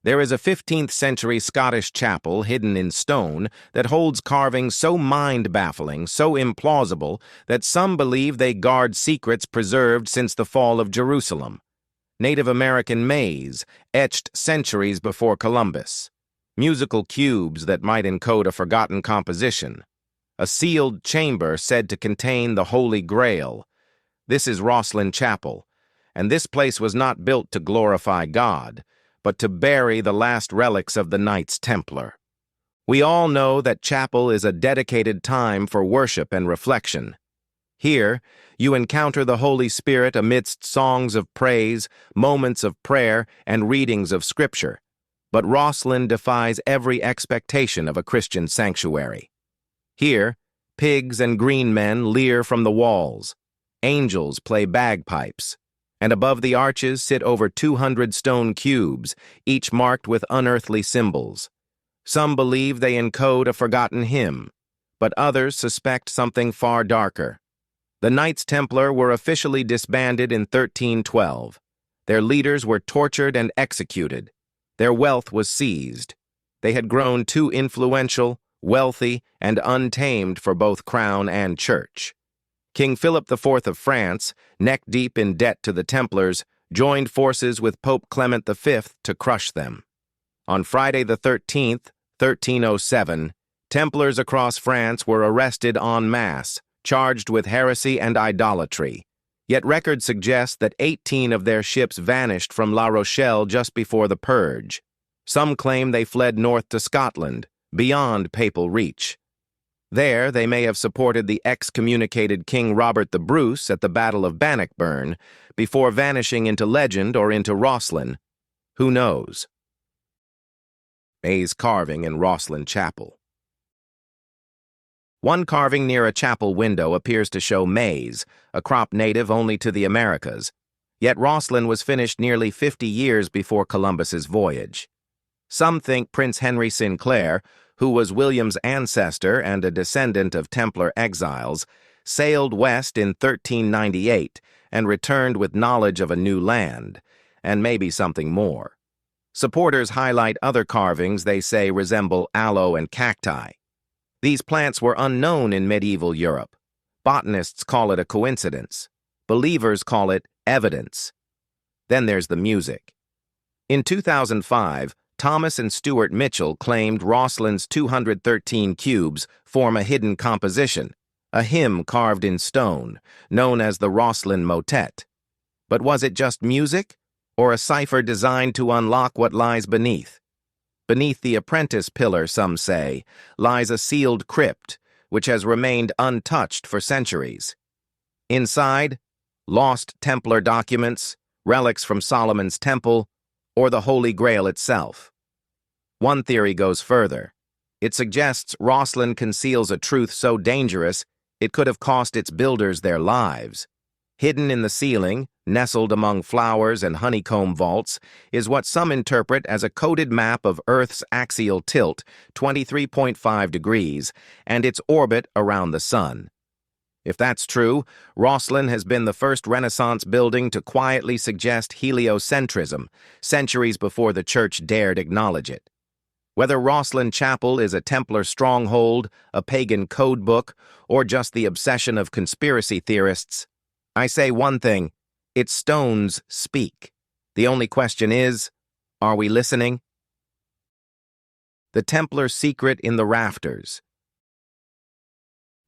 There is a 15th century Scottish chapel hidden in stone that holds carvings so mind-baffling, so implausible, that some believe they guard secrets preserved since the fall of Jerusalem. Native American maize, etched centuries before Columbus. Musical cubes that might encode a forgotten composition. A sealed chamber said to contain the Holy Grail. This is Rosslyn Chapel, and this place was not built to glorify God, but to bury the last relics of the Knights Templar. We all know that chapel is a dedicated time for worship and reflection. Here, you encounter the Holy Spirit amidst songs of praise, moments of prayer, and readings of Scripture. But Rosslyn defies every expectation of a Christian sanctuary. Here, pigs and green men leer from the walls. Angels play bagpipes. And above the arches sit over 200 stone cubes, each marked with unearthly symbols. Some believe they encode a forgotten hymn, but others suspect something far darker. The Knights Templar were officially disbanded in 1312. Their leaders were tortured and executed. Their wealth was seized. They had grown too influential, wealthy, and untamed for both crown and church. King Philip IV of France, neck-deep in debt to the Templars, joined forces with Pope Clement V to crush them. On Friday the 13th, 1307, Templars across France were arrested en masse, charged with heresy and idolatry. Yet records suggest that 18 of their ships vanished from La Rochelle just before the purge. Some claim they fled north to Scotland, beyond papal reach. There, they may have supported the excommunicated King Robert the Bruce at the Battle of Bannockburn, before vanishing into legend or into Rosslyn. Who knows? Maize carving in Rossland Chapel. One carving near a chapel window appears to show maize, a crop native only to the Americas. Yet Rosslyn was finished nearly 50 years before Columbus's voyage. Some think Prince Henry Sinclair, who was William's ancestor and a descendant of Templar exiles, sailed west in 1398 and returned with knowledge of a new land, and maybe something more. Supporters highlight other carvings they say resemble aloe and cacti. These plants were unknown in medieval Europe. Botanists call it a coincidence. Believers call it evidence. Then there's the music. In 2005, Thomas and Stuart Mitchell claimed Rosslyn's 213 cubes form a hidden composition, a hymn carved in stone, known as the Rosslyn Motet. But was it just music, or a cipher designed to unlock what lies beneath? Beneath the apprentice pillar, some say, lies a sealed crypt, which has remained untouched for centuries. Inside, lost Templar documents, relics from Solomon's temple, or the Holy Grail itself. One theory goes further. It suggests Rosslyn conceals a truth so dangerous it could have cost its builders their lives. Hidden in the ceiling, nestled among flowers and honeycomb vaults, is what some interpret as a coded map of Earth's axial tilt, 23.5 degrees, and its orbit around the Sun. If that's true, Rosslyn has been the first Renaissance building to quietly suggest heliocentrism, centuries before the Church dared acknowledge it. Whether Rossland Chapel is a Templar stronghold, a pagan code book, or just the obsession of conspiracy theorists, I say one thing: its stones speak. The only question is, are we listening? The Templar secret in the rafters.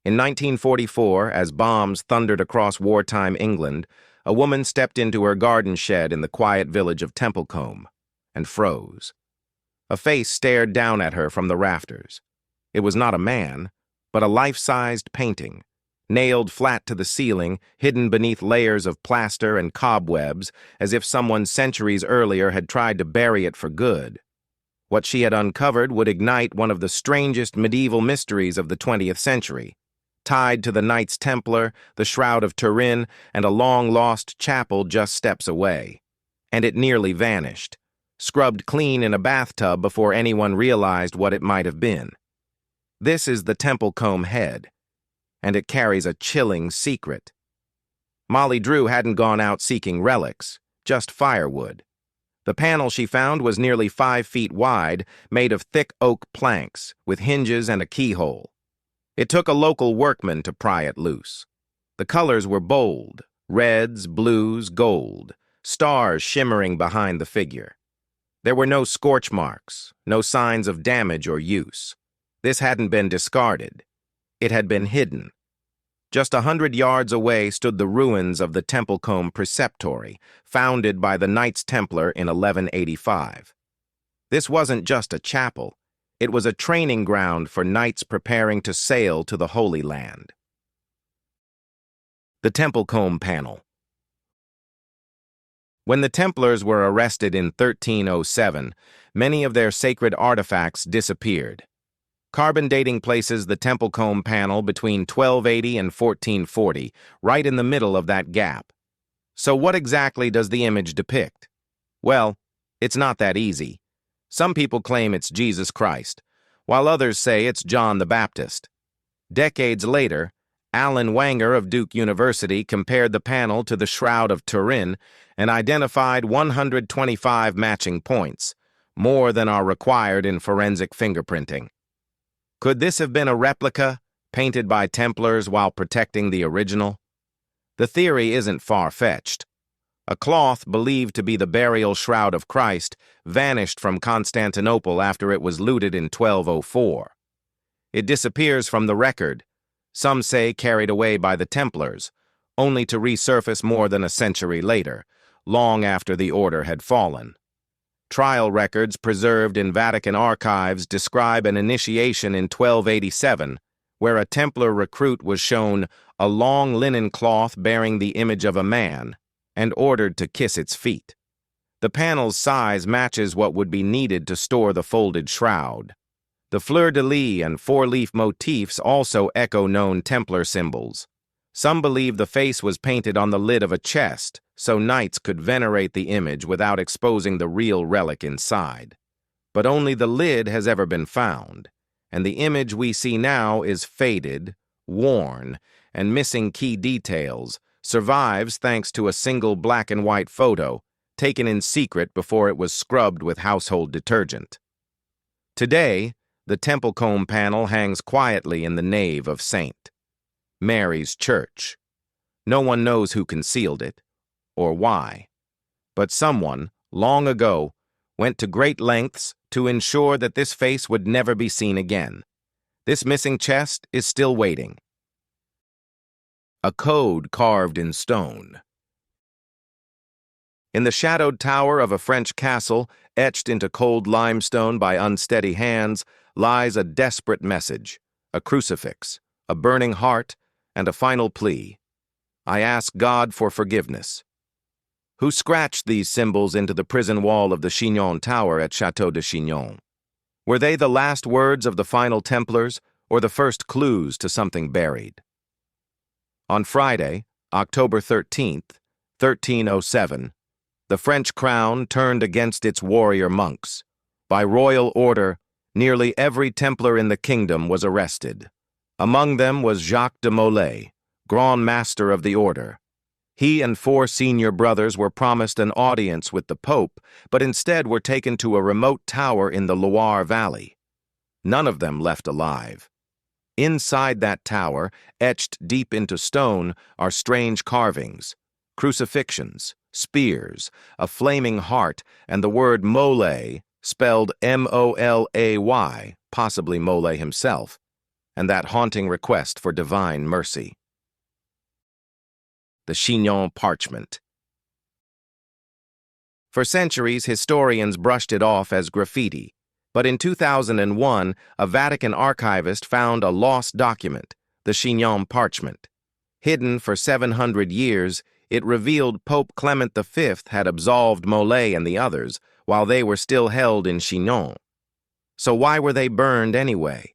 In 1944, as bombs thundered across wartime England, a woman stepped into her garden shed in the quiet village of Templecombe and froze. A face stared down at her from the rafters. It was not a man, but a life-sized painting, nailed flat to the ceiling, hidden beneath layers of plaster and cobwebs, as if someone centuries earlier had tried to bury it for good. What she had uncovered would ignite one of the strangest medieval mysteries of the 20th century. Tied to the Knights Templar, the Shroud of Turin, and a long-lost chapel just steps away. And it nearly vanished, scrubbed clean in a bathtub before anyone realized what it might have been. This is the Templecombe head, and it carries a chilling secret. Molly Drew hadn't gone out seeking relics, just firewood. The panel she found was nearly 5 feet wide, made of thick oak planks, with hinges and a keyhole. It took a local workman to pry it loose. The colors were bold: reds, blues, gold, stars shimmering behind the figure. There were no scorch marks, no signs of damage or use. This hadn't been discarded. It had been hidden. Just 100 yards away stood the ruins of the Templecombe Preceptory, founded by the Knights Templar in 1185. This wasn't just a chapel. It was a training ground for knights preparing to sail to the Holy Land. The Templecombe Panel. When the Templars were arrested in 1307, many of their sacred artifacts disappeared. Carbon dating places the Templecombe panel between 1280 and 1440, right in the middle of that gap. So what exactly does the image depict? Well, it's not that easy. Some people claim it's Jesus Christ, while others say it's John the Baptist. Decades later, Alan Wanger of Duke University compared the panel to the Shroud of Turin and identified 125 matching points, more than are required in forensic fingerprinting. Could this have been a replica, painted by Templars while protecting the original? The theory isn't far-fetched. A cloth believed to be the burial shroud of Christ vanished from Constantinople after it was looted in 1204. It disappears from the record, some say carried away by the Templars, only to resurface more than a century later, long after the order had fallen. Trial records preserved in Vatican archives describe an initiation in 1287, where a Templar recruit was shown a long linen cloth bearing the image of a man and ordered to kiss its feet. The panel's size matches what would be needed to store the folded shroud. The fleur-de-lis and four-leaf motifs also echo known Templar symbols. Some believe the face was painted on the lid of a chest, so knights could venerate the image without exposing the real relic inside. But only the lid has ever been found, and the image we see now is faded, worn, and missing key details, survives thanks to a single black and white photo, taken in secret before it was scrubbed with household detergent. Today, the Templecombe panel hangs quietly in the nave of St. Mary's Church. No one knows who concealed it, or why. But someone, long ago, went to great lengths to ensure that this face would never be seen again. This missing chest is still waiting. A code carved in stone. In the shadowed tower of a French castle, etched into cold limestone by unsteady hands, lies a desperate message, a crucifix, a burning heart, and a final plea. I ask God for forgiveness. Who scratched these symbols into the prison wall of the Shinon Tower at Château de Chinon? Were they the last words of the final Templars, or the first clues to something buried? On Friday, October 13th, 1307, the French crown turned against its warrior monks. By royal order, nearly every Templar in the kingdom was arrested. Among them was Jacques de Molay, Grand Master of the Order. He and 4 senior brothers were promised an audience with the Pope, but instead were taken to a remote tower in the Loire Valley. None of them left alive. Inside that tower, etched deep into stone, are strange carvings, crucifixions, spears, a flaming heart, and the word Molay, spelled M-O-L-A-Y, possibly Molay himself, and that haunting request for divine mercy. The Shinon Parchment. For centuries, historians brushed it off as graffiti, but in 2001, a Vatican archivist found a lost document, the Shinon Parchment. Hidden for 700 years, it revealed Pope Clement V had absolved Molay and the others, while they were still held in Shinon. So why were they burned anyway?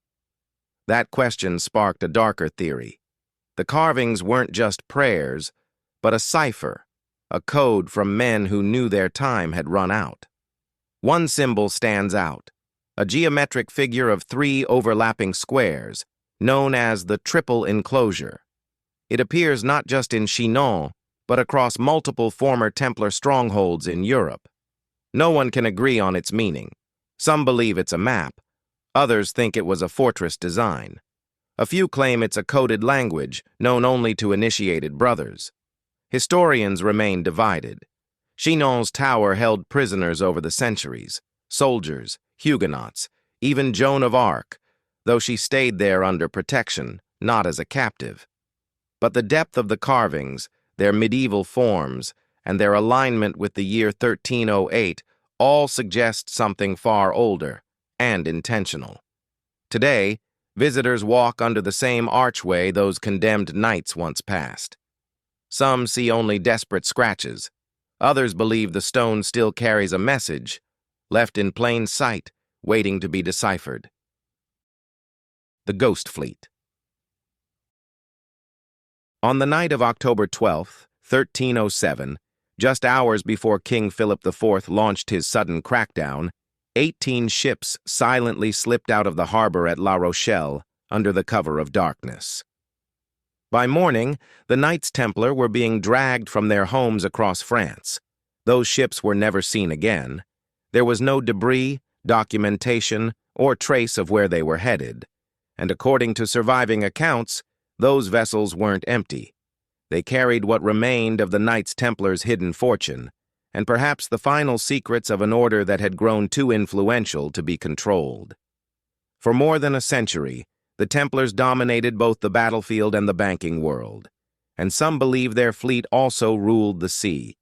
That question sparked a darker theory. The carvings weren't just prayers, but a cipher, a code from men who knew their time had run out. One symbol stands out, a geometric figure of 3 overlapping squares, known as the triple enclosure. It appears not just in Shinon, but across multiple former Templar strongholds in Europe. No one can agree on its meaning. Some believe it's a map. Others think it was a fortress design. A few claim it's a coded language known only to initiated brothers. Historians remain divided. Shinon's tower held prisoners over the centuries, soldiers, Huguenots, even Joan of Arc, though she stayed there under protection, not as a captive. But the depth of the carvings, their medieval forms, and their alignment with the year 1308 all suggest something far older and intentional. Today, visitors walk under the same archway those condemned knights once passed. Some see only desperate scratches. Others believe the stone still carries a message, left in plain sight, waiting to be deciphered. The Ghost Fleet. On the night of October 12, 1307, just hours before King Philip IV launched his sudden crackdown, 18 ships silently slipped out of the harbor at La Rochelle under the cover of darkness. By morning, the Knights Templar were being dragged from their homes across France. Those ships were never seen again. There was no debris, documentation, or trace of where they were headed. And according to surviving accounts, those vessels weren't empty. They carried what remained of the Knights Templar's hidden fortune, and perhaps the final secrets of an order that had grown too influential to be controlled. For more than a century, the Templars dominated both the battlefield and the banking world, and some believe their fleet also ruled the sea.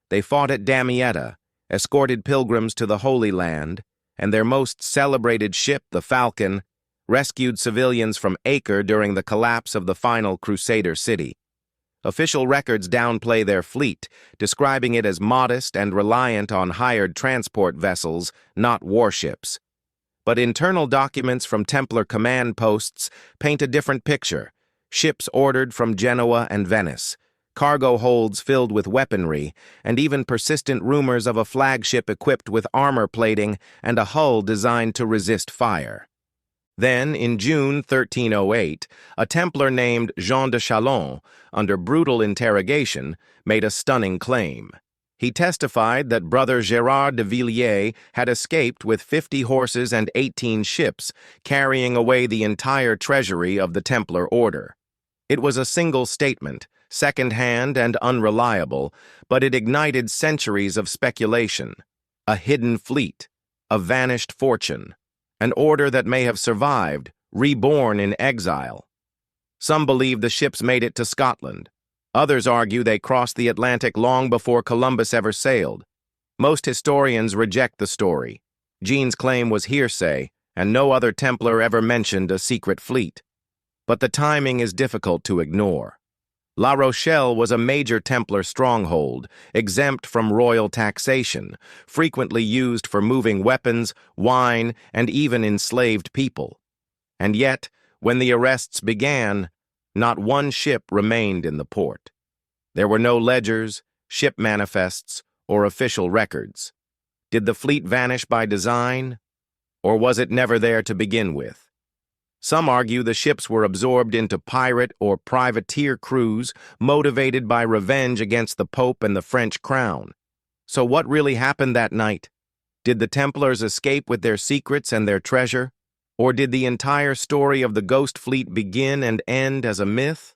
They fought at Damietta, escorted pilgrims to the Holy Land, and their most celebrated ship, the Falcon, rescued civilians from Acre during the collapse of the final Crusader city. Official records downplay their fleet, describing it as modest and reliant on hired transport vessels, not warships. But internal documents from Templar command posts paint a different picture. Ships ordered from Genoa and Venice, cargo holds filled with weaponry, and even persistent rumors of a flagship equipped with armor plating and a hull designed to resist fire. Then, in June 1308, a Templar named Jean de Chalon, under brutal interrogation, made a stunning claim. He testified that brother Gérard de Villiers had escaped with 50 horses and 18 ships, carrying away the entire treasury of the Templar order. It was a single statement, second-hand and unreliable, but it ignited centuries of speculation. A hidden fleet, a vanished fortune, an order that may have survived, reborn in exile. Some believe the ships made it to Scotland. Others argue they crossed the Atlantic long before Columbus ever sailed. Most historians reject the story. Jean's claim was hearsay, and no other Templar ever mentioned a secret fleet. But the timing is difficult to ignore. La Rochelle was a major Templar stronghold, exempt from royal taxation, frequently used for moving weapons, wine, and even enslaved people. And yet, when the arrests began, not one ship remained in the port. There were no ledgers, ship manifests, or official records. Did the fleet vanish by design? Or was it never there to begin with? Some argue the ships were absorbed into pirate or privateer crews motivated by revenge against the Pope and the French crown. So what really happened that night? Did the Templars escape with their secrets and their treasure? Or did the entire story of the Ghost Fleet begin and end as a myth?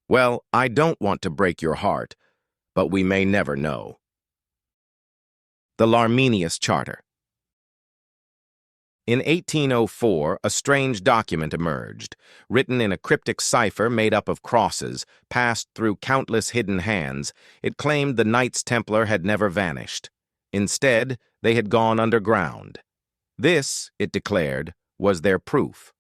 Well, I don't want to break your heart, but we may never know. The Lmenius Charter. In 1804, a strange document emerged, written in a cryptic cipher made up of crosses, passed through countless hidden hands. It claimed the Knights Templar had never vanished. Instead, they had gone underground. This, it declared, was their proof.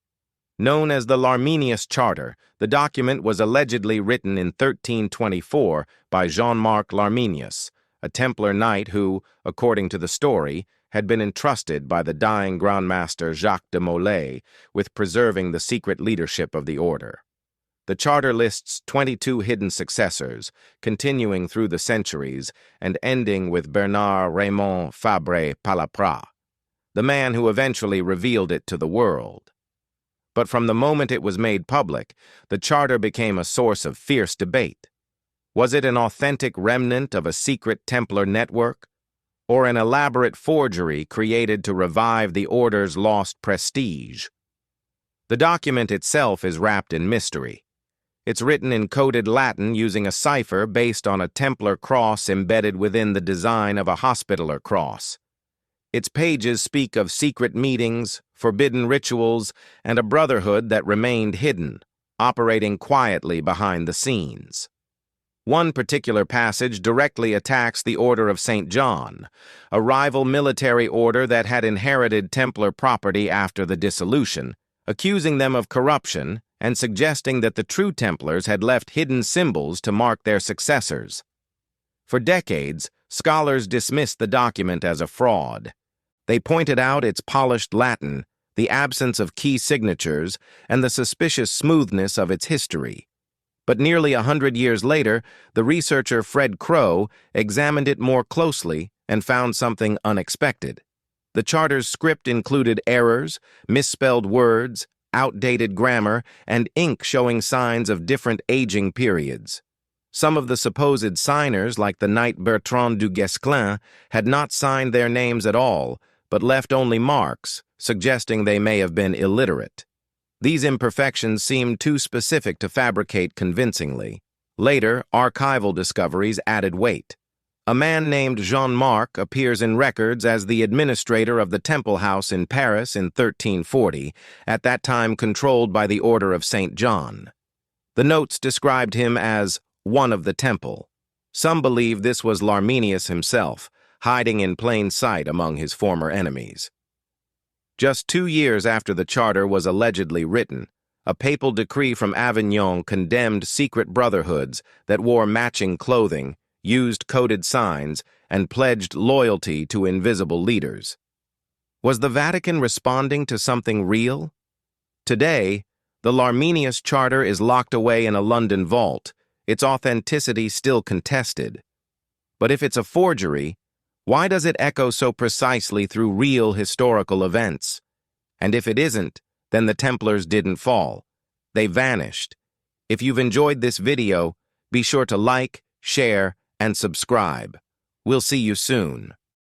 Known as the Lmenius Charter, the document was allegedly written in 1324 by Jean-Marc Lmenius, a Templar knight who, according to the story, had been entrusted by the dying Grand Master Jacques de Molay with preserving the secret leadership of the order. The charter lists 22 hidden successors, continuing through the centuries and ending with Bernard Raymond Fabre Palaprat, the man who eventually revealed it to the world. But from the moment it was made public, the charter became a source of fierce debate. Was it an authentic remnant of a secret Templar network? or an elaborate forgery created to revive the Order's lost prestige. The document itself is wrapped in mystery. It's written in coded Latin using a cipher based on a Templar cross embedded within the design of a Hospitaller cross. Its pages speak of secret meetings, forbidden rituals, and a brotherhood that remained hidden, operating quietly behind the scenes. One particular passage directly attacks the Order of St. John, a rival military order that had inherited Templar property after the dissolution, accusing them of corruption and suggesting that the true Templars had left hidden symbols to mark their successors. For decades, scholars dismissed the document as a fraud. They pointed out its polished Latin, the absence of key signatures, and the suspicious smoothness of its history. But nearly 100 years later, the researcher Fred Crow examined it more closely and found something unexpected. The charter's script included errors, misspelled words, outdated grammar, and ink showing signs of different aging periods. Some of the supposed signers, like the Knight Bertrand du Guesclin, had not signed their names at all, but left only marks, suggesting they may have been illiterate. These imperfections seemed too specific to fabricate convincingly. Later, archival discoveries added weight. A man named Jean-Marc appears in records as the administrator of the Temple House in Paris in 1340, at that time controlled by the Order of St. John. The notes described him as one of the Temple. Some believe this was Lmenius himself, hiding in plain sight among his former enemies. Just 2 years after the charter was allegedly written, a papal decree from Avignon condemned secret brotherhoods that wore matching clothing, used coded signs, and pledged loyalty to invisible leaders. Was the Vatican responding to something real? Today, the Lmenius Charter is locked away in a London vault, its authenticity still contested. But if it's a forgery, why does it echo so precisely through real historical events? And if it isn't, then the Templars didn't fall. They vanished. If you've enjoyed this video, be sure to like, share, and subscribe. We'll see you soon.